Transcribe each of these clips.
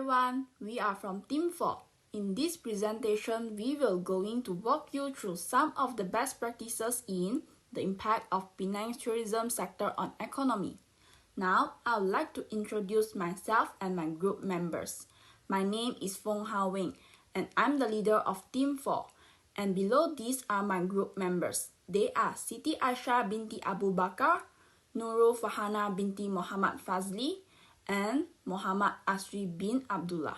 everyone, we are from Team 4. In this presentation, we will going to walk you through some of the best practices in the impact of Penang's tourism sector on economy. Now, I would like to introduce myself and my group members. My name is Fong Hao Wing, and I'm the leader of Team 4. And below these are my group members. They are Siti Aisyah binti Abu Bakar, Nurul Fahana binti Muhammad Fazli, and Muhammad Asri bin Abdullah.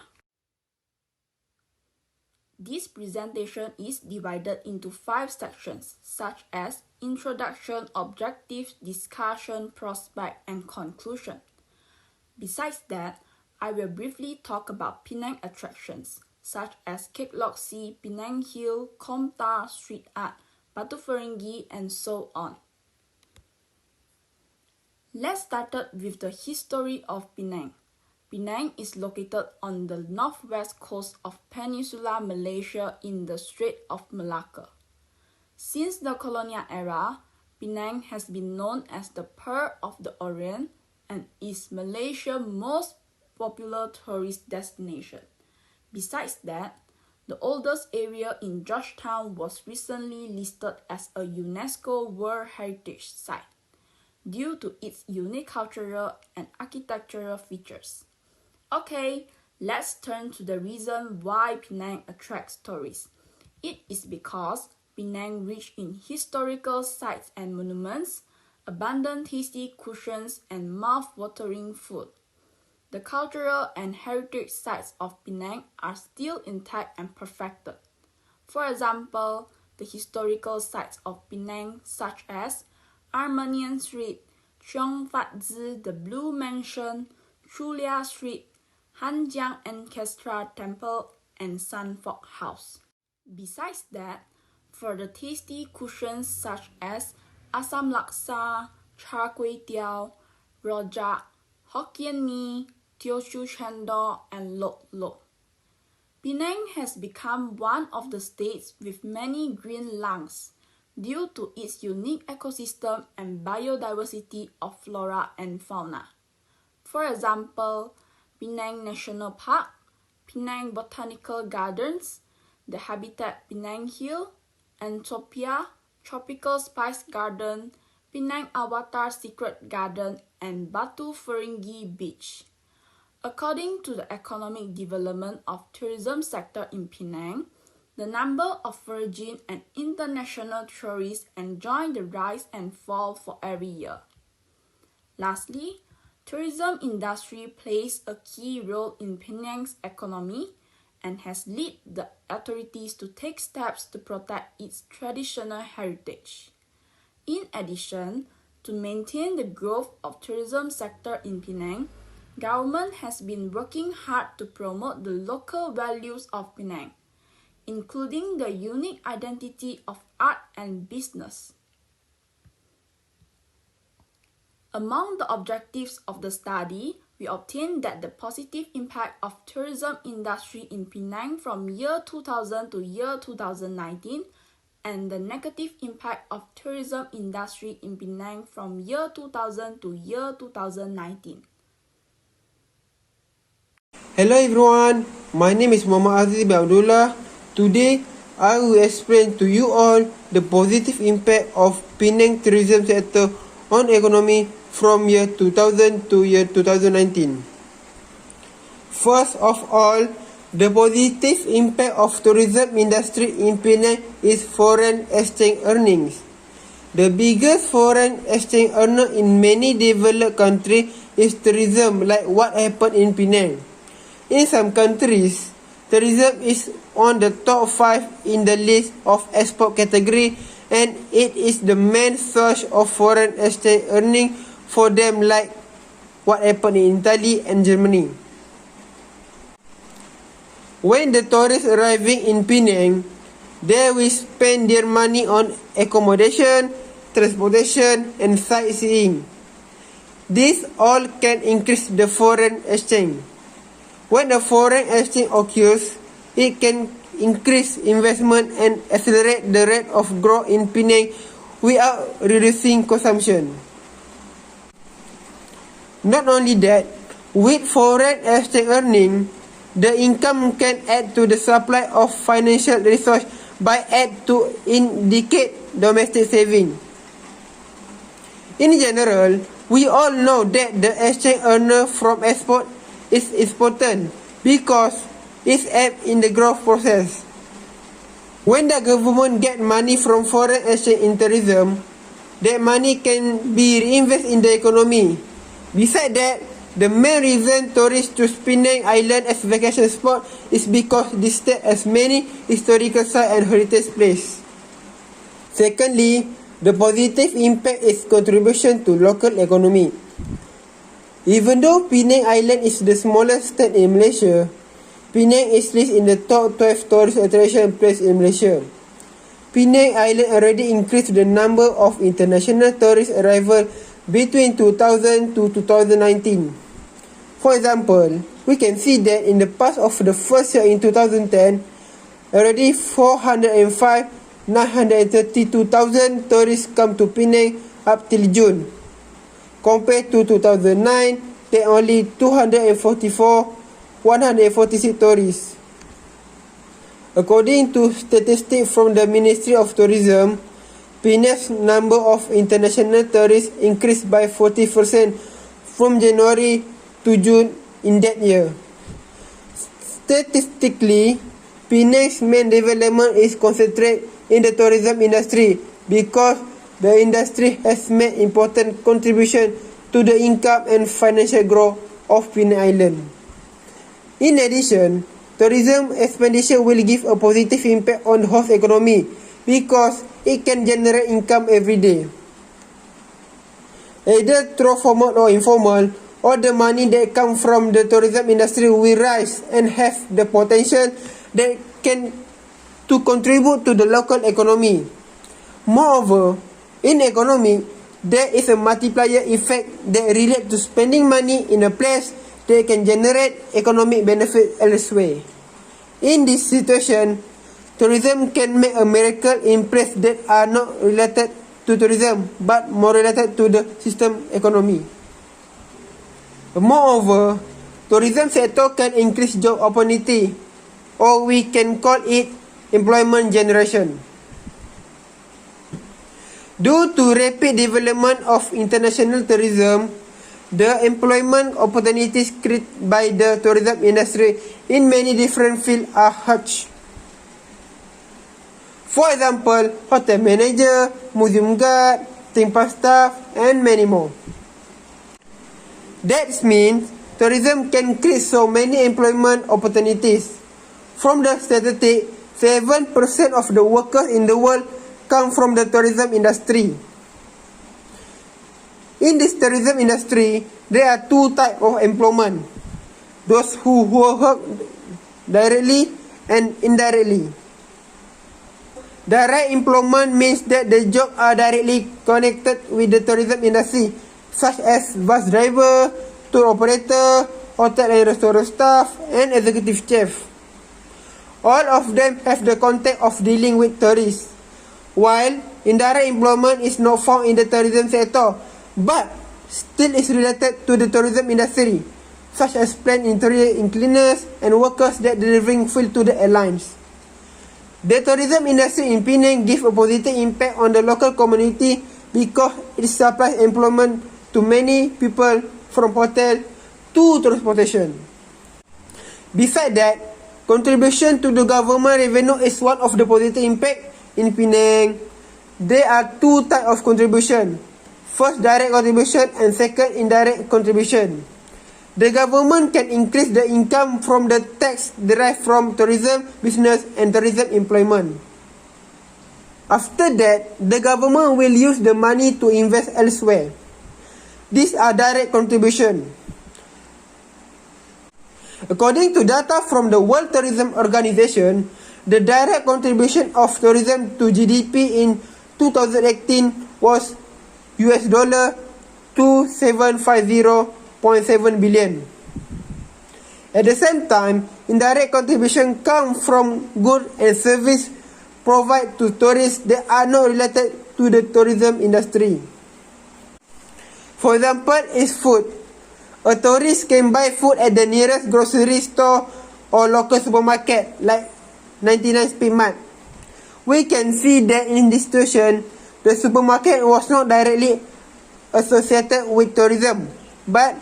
This presentation is divided into 5 sections, such as Introduction, Objectives, Discussion, Prospect, and Conclusion. Besides that, I will briefly talk about Penang attractions, such as Kek Lok Si, Penang Hill, Komta, Street Art, Batu Ferringhi, and so on. Let's start with the history of Penang. Penang is located on the northwest coast of Peninsular Malaysia in the Strait of Malacca. Since the colonial era, Penang has been known as the Pearl of the Orient and is Malaysia's most popular tourist destination. Besides that, the oldest area in Georgetown was recently listed as a UNESCO World Heritage Site due to its unique cultural and architectural features. Okay, let's turn to the reason why Penang attracts tourists. It is because Penang rich in historical sites and monuments, abundant tasty cuisines, and mouth-watering food. The cultural and heritage sites of Penang are still intact and perfected. For example, the historical sites of Penang such as Armenian Street, Cheong Fat Zi, the Blue Mansion, Chulia Street, Hanjiang Ancestra Temple, and Sun Fok House. Besides that, for the tasty cuisines such as Asam Laksa, Char Kway Teow, Rojak, Hokkien Mee, Teochew Chendol, and Lok Lok. Penang has become one of the states with many green lungs due to its unique ecosystem and biodiversity of flora and fauna. For example, Penang National Park, Penang Botanical Gardens, the Habitat Penang Hill, Antopia, Tropical Spice Garden, Penang Avatar Secret Garden, and Batu Ferringhi Beach. According to the economic development of tourism sector in Penang, the number of foreign and international tourists enjoy the rise and fall for every year. Lastly, tourism industry plays a key role in Penang's economy and has led the authorities to take steps to protect its traditional heritage. In addition, to maintain the growth of tourism sector in Penang, government has been working hard to promote the local values of Penang, including the unique identity of art and business. Among the objectives of the study, we obtained that the positive impact of tourism industry in Penang from year 2000 to year 2019 and the negative impact of tourism industry in Penang from year 2000 to year 2019. Hello everyone, my name is Muhammad Asri bin Abdullah. Today, I will explain to you all the positive impact of Penang tourism sector on economy from year 2000 to year 2019. First of all, the positive impact of tourism industry in Penang is foreign exchange earnings. The biggest foreign exchange earner in many developed countries is tourism, like what happened in Penang. In some countries, tourism is on the top 5 in the list of export category, and it is the main source of foreign exchange earning for them, like what happened in Italy and Germany. When the tourists arriving in Penang, they will spend their money on accommodation, transportation, and sightseeing. This all can increase the foreign exchange. When the foreign exchange occurs, it can increase investment and accelerate the rate of growth in Penang without reducing consumption. Not only that, with foreign exchange earning, the income can add to the supply of financial resource by add to indicate domestic saving. In general, we all know that the exchange earned from export is important because it's aid in the growth process. When the government get money from foreign exchange in tourism, that money can be reinvested in the economy. Besides that, the main reason tourists choose Penang Island as vacation spot is because this state has many historical sites and heritage places. Secondly, the positive impact is contribution to local economy. Even though Penang Island is the smallest state in Malaysia, Penang is listed in the top 12 tourist attraction places in Malaysia. Penang Island already increased the number of international tourist arrivals between 2000 to 2019. For example, we can see that in the past of the first year in 2010, already 932,000 tourists come to Penang up till June, compared to 2009, that only 146 tourists. According to statistics from the Ministry of Tourism, Penang's number of international tourists increased by 40% from January to June in that year. Statistically, Penang's main development is concentrated in the tourism industry because the industry has made important contribution to the income and financial growth of Penang Island. In addition, tourism expenditure will give a positive impact on the host economy because it can generate income every day. Either through formal or informal, all the money that comes from the tourism industry will rise and have the potential that can to contribute to the local economy. Moreover, in economy, there is a multiplier effect that relates to spending money in a place that can generate economic benefit elsewhere. In this situation, tourism can make a miracle in places that are not related to tourism but more related to the system economy. Moreover, tourism sector can increase job opportunity, or we can call it employment generation. Due to rapid development of international tourism, the employment opportunities created by the tourism industry in many different fields are huge. For example, hotel manager, museum guard, theme park staff, and many more. That means tourism can create so many employment opportunities. From the statistic, 7% of the workers in the world come from the tourism industry. In this tourism industry, there are two types of employment. Those who work directly and indirectly. Direct employment means that the jobs are directly connected with the tourism industry, such as bus driver, tour operator, hotel and restaurant staff, and executive chef. All of them have the contact of dealing with tourists, while indirect employment is not found in the tourism sector, but still is related to the tourism industry, such as plant interior cleaners and workers that delivering food to the airlines. The tourism industry in Penang gives a positive impact on the local community because it supplies employment to many people from hotel to transportation. Besides that, contribution to the government revenue is one of the positive impact in Penang. There are two types of contribution. First, direct contribution, and second, indirect contribution. The government can increase the income from the tax derived from tourism business and tourism employment. After that, the government will use the money to invest elsewhere. These are direct contribution. According to data from the World Tourism Organization, the direct contribution of tourism to GDP in 2018 was $2750.7 billion. At the same time, indirect contribution come from goods and service provided to tourists that are not related to the tourism industry. For example, is food. A tourist can buy food at the nearest grocery store or local supermarket like 99 Speed Mart. We can see that in this situation, the supermarket was not directly associated with tourism, but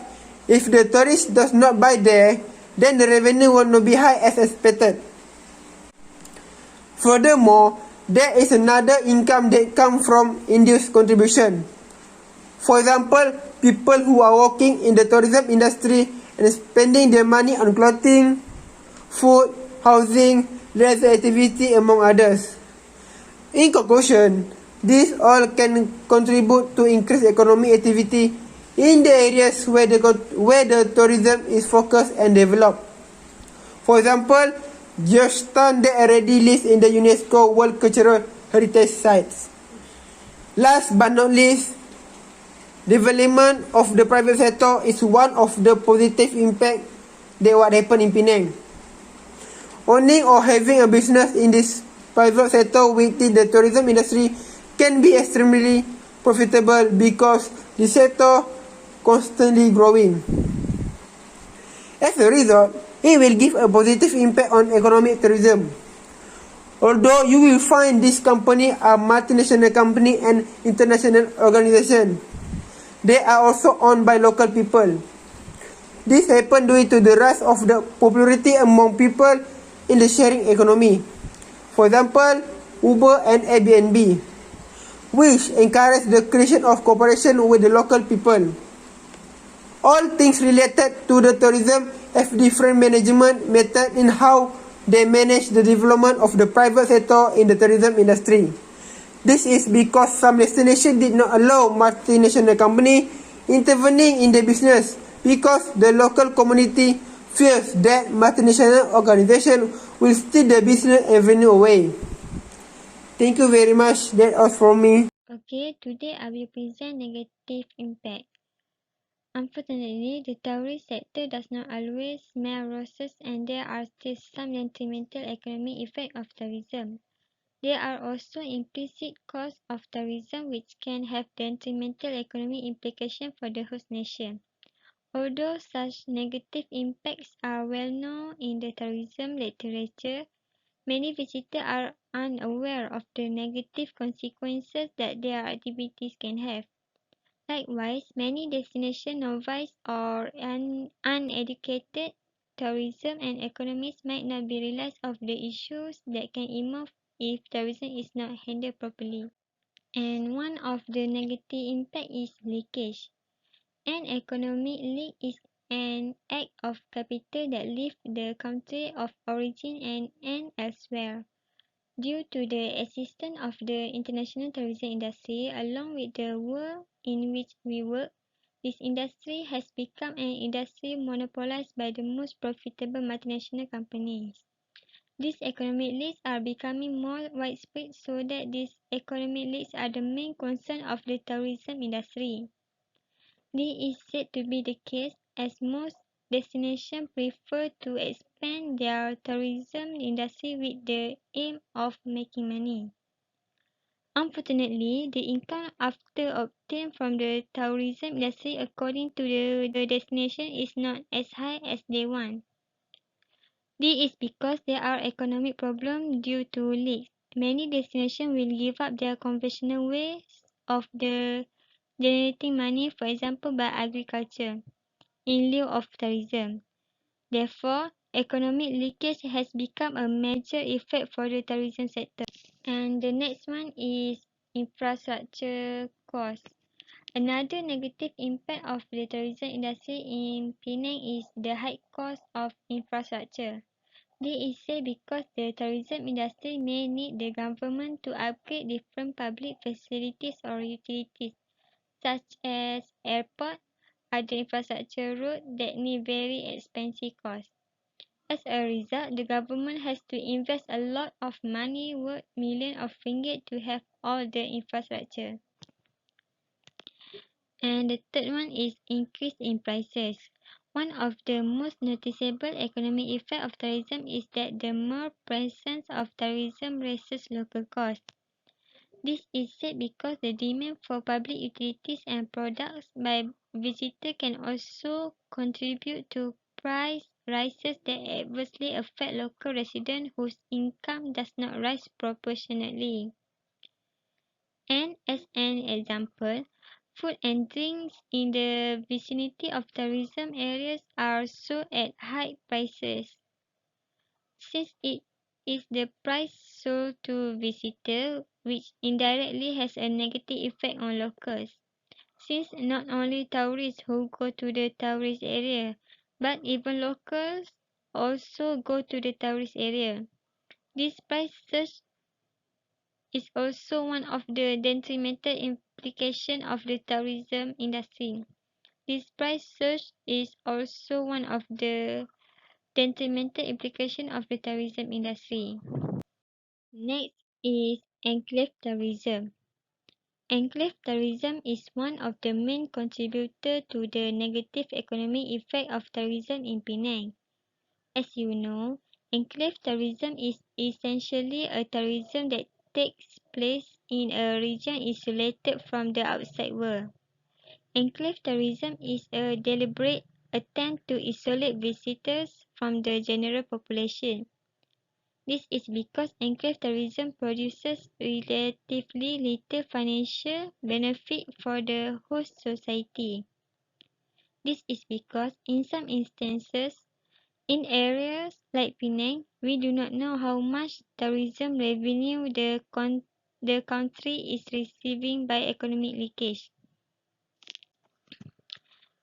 if the tourist does not buy there, then the revenue will not be high as expected. Furthermore, there is another income that comes from induced contribution. For example, people who are working in the tourism industry and spending their money on clothing, food, housing, leisure activity, among others. In conclusion, these all can contribute to increased economic activity in the areas where the tourism is focused and developed. For example, Georgetown that already lists in the UNESCO World Cultural Heritage Sites. Last but not least, development of the private sector is one of the positive impact that what happened in Penang. Owning or having a business in this private sector within the tourism industry can be extremely profitable because the sector constantly growing. As a result, it will give a positive impact on economic tourism. Although you will find this company are multinational company and international organization, they are also owned by local people. This happened due to the rise of the popularity among people in the sharing economy. For example, Uber and Airbnb, which encourage the creation of cooperation with the local people. All things related to the tourism have different management method in how they manage the development of the private sector in the tourism industry. This is because some destinations did not allow multinational company intervening in the business because the local community fears that multinational organization will steal the business revenue away. Thank you very much. That was from me. Okay, today I will present negative impact. Unfortunately, the tourist sector does not always smell roses and there are still some detrimental economic effects of tourism. There are also implicit costs of tourism which can have detrimental economic implications for the host nation. Although such negative impacts are well known in the tourism literature, many visitors are unaware of the negative consequences that their activities can have. Likewise, many destination novice or uneducated tourism and economists might not be realize of the issues that can emerge if tourism is not handled properly. And one of the negative impact is leakage. An economic leak is an act of capital that leaves the country of origin and ends elsewhere. Due to the existence of the international tourism industry, along with the world in which we work, this industry has become an industry monopolized by the most profitable multinational companies. These economic leaks are becoming more widespread so that these economic leaks are the main concern of the tourism industry. This is said to be the case as most destinations prefer to expand their tourism industry with the aim of making money. Unfortunately, the income after obtained from the tourism industry according to the destination is not as high as they want. This is because there are economic problems due to leaks. Many destinations will give up their conventional ways of generating money, for example by agriculture, in lieu of tourism. Therefore, economic leakage has become a major effect for the tourism sector. And the next one is infrastructure cost. Another negative impact of the tourism industry in Penang is the high cost of infrastructure. This is said because the tourism industry may need the government to upgrade different public facilities or utilities, such as airport, other infrastructure roads that need very expensive costs. As a result, the government has to invest a lot of money worth millions of ringgit to have all the infrastructure. And the third one is increase in prices. One of the most noticeable economic effects of tourism is that the more presence of tourism raises local costs. This is said because the demand for public utilities and products by visitors can also contribute to price rises that adversely affect local residents whose income does not rise proportionately. And as an example, food and drinks in the vicinity of tourism areas are sold at high prices. Since it is the price sold to visitors, which indirectly has a negative effect on locals. Since not only tourists who go to the tourist area, but even locals also go to the tourist area. This price surge is also one of the detrimental implications of the tourism industry. This price surge is also one of the detrimental implications of the tourism industry. Next is enclave tourism. Enclave tourism is one of the main contributors to the negative economic effect of tourism in Penang. As you know, enclave tourism is essentially a tourism that takes place in a region isolated from the outside world. Enclave tourism is a deliberate attempt to isolate visitors from the general population. This is because enclave tourism produces relatively little financial benefit for the host society. This is because in some instances, in areas like Penang, we do not know how much tourism revenue the country is receiving by economic leakage.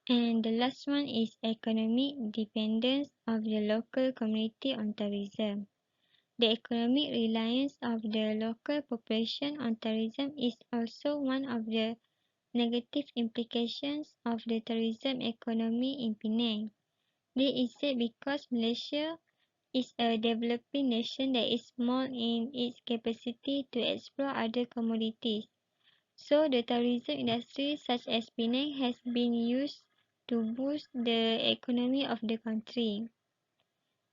And the last one is economic dependence of the local community on tourism. The economic reliance of the local population on tourism is also one of the negative implications of the tourism economy in Penang. This is said because Malaysia is a developing nation that is small in its capacity to explore other commodities. So the tourism industry such as Penang has been used to boost the economy of the country.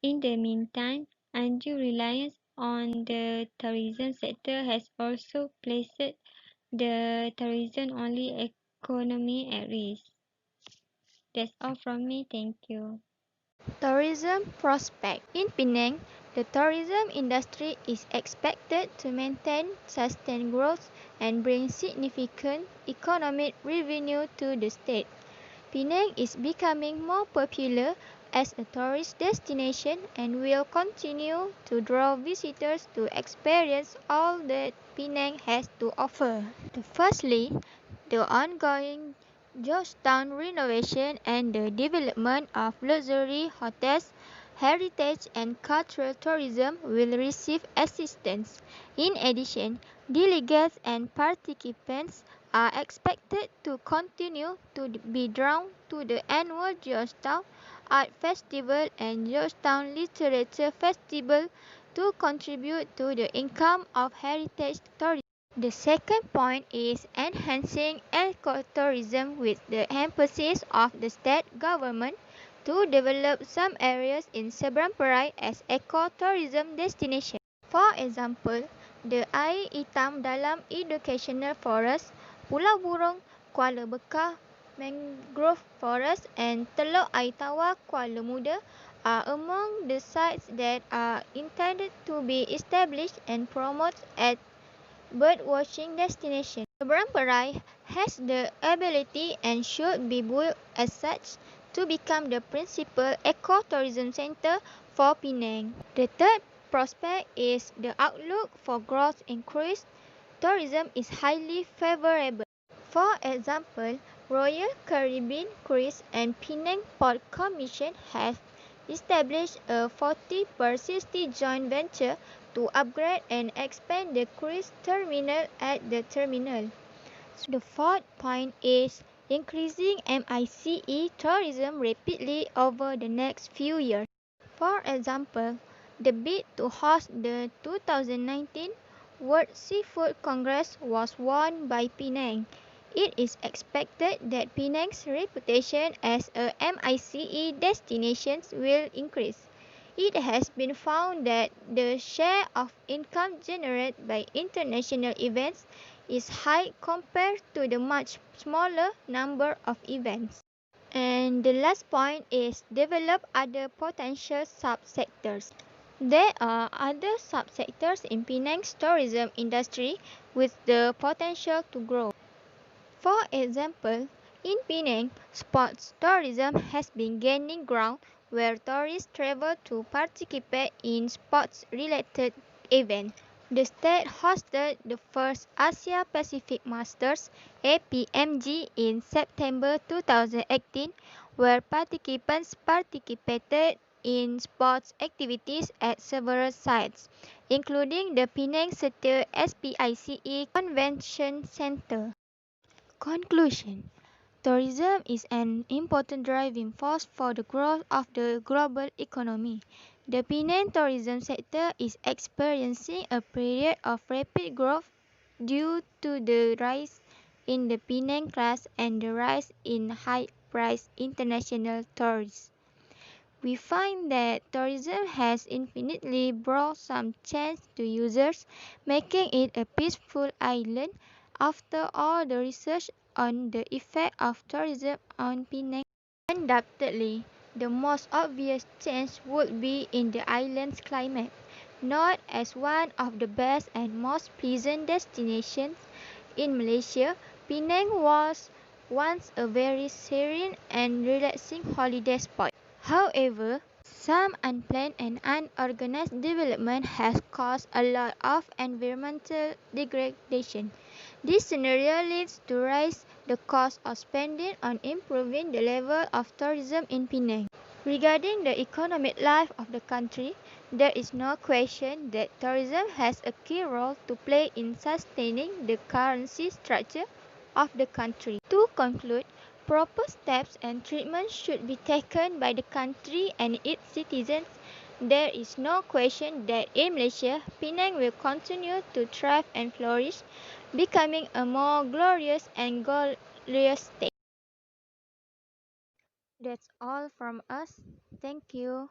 In the meantime, undue reliance on the tourism sector has also placed the tourism-only economy at risk. That's all from me. Thank you. Tourism prospect. In Penang, the tourism industry is expected to maintain sustained growth and bring significant economic revenue to the state. Penang is becoming more popular as a tourist destination and will continue to draw visitors to experience all that Penang has to offer. Firstly, the ongoing Georgetown renovation and the development of luxury hotels, heritage and cultural tourism will receive assistance. In addition, delegates and participants are expected to continue to be drawn to the annual Georgetown Art Festival and Georgetown Literature Festival to contribute to the income of heritage tourism. The second point is enhancing ecotourism with the emphasis of the state government to develop some areas in Seberang Perai as ecotourism destinations. For example, the air hitam dalam educational forest, Pulau Burung, Kuala Bekah, mangrove forest and Teluk Air Tawar, Kuala Muda are among the sites that are intended to be established and promoted as birdwatching destination. Seberang Perai has the ability and should be built as such to become the principal ecotourism center for Penang. The third prospect is the outlook for growth in cruise tourism is highly favorable. For example, Royal Caribbean Cruise and Penang Port Commission have established a 40 per 60 joint venture to upgrade and expand the cruise terminal at the terminal. The fourth point is increasing MICE tourism rapidly over the next few years. For example, the bid to host the 2019 World Seafood Congress was won by Penang. It is expected that Penang's reputation as a MICE destination will increase. It has been found that the share of income generated by international events is high compared to the much smaller number of events. And the last point is develop other potential subsectors. There are other subsectors in Penang's tourism industry with the potential to grow. For example, in Penang, sports tourism has been gaining ground where tourists travel to participate in sports-related events. The state hosted the first Asia Pacific Masters (APMG) in September 2018, where participants participated in sports activities at several sites, including the Penang City SPICE Convention Center. Conclusion: tourism is an important driving force for the growth of the global economy. The Penang tourism sector is experiencing a period of rapid growth due to the rise in the Penang class and the rise in high-priced international tourists. We find that tourism has infinitely brought some change to users, making it a peaceful island. After all the research on the effect of tourism on Penang, undoubtedly the most obvious change would be in the island's climate. Known as one of the best and most pleasant destinations in Malaysia, Penang was once a very serene and relaxing holiday spot. However, some unplanned and unorganized development has caused a lot of environmental degradation. This scenario leads to raise the cost of spending on improving the level of tourism in Penang. Regarding the economic life of the country, there is no question that tourism has a key role to play in sustaining the currency structure of the country. To conclude, proper steps and treatment should be taken by the country and its citizens. There is no question that in Malaysia, Penang will continue to thrive and flourish, becoming a more glorious and glorious state. That's all from us. Thank you.